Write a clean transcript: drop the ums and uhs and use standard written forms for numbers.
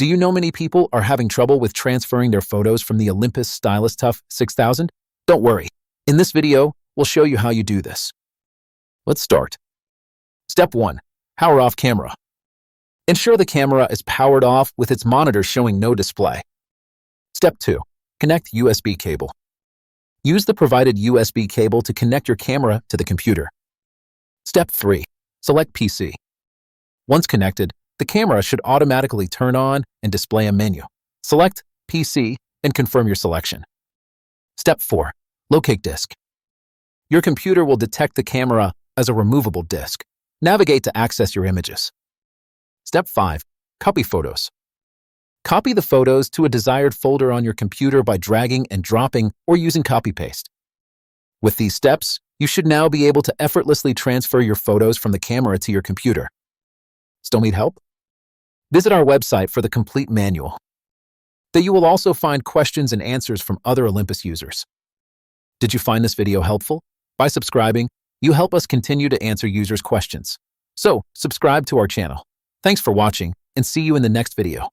Do you know many people are having trouble with transferring their photos from the Olympus Stylus Tough 6000? Don't worry. In this video, we'll show you how you do this. Let's start. Step 1. Power off camera. Ensure the camera is powered off with its monitor showing no display. Step 2. Connect USB cable. Use the provided USB cable to connect your camera to the computer. Step 3. Select PC. Once connected, the camera should automatically turn on and display a menu. Select PC and confirm your selection. Step 4. Locate disk. Your computer will detect the camera as a removable disk. Navigate to access your images. Step 5. Copy photos. Copy the photos to a desired folder on your computer by dragging and dropping or using copy-paste. With these steps, you should now be able to effortlessly transfer your photos from the camera to your computer. Still need help? Visit our website for the complete manual. There you will also find questions and answers from other Olympus users. Did you find this video helpful? By subscribing, you help us continue to answer users' questions. So, subscribe to our channel. Thanks for watching, and see you in the next video.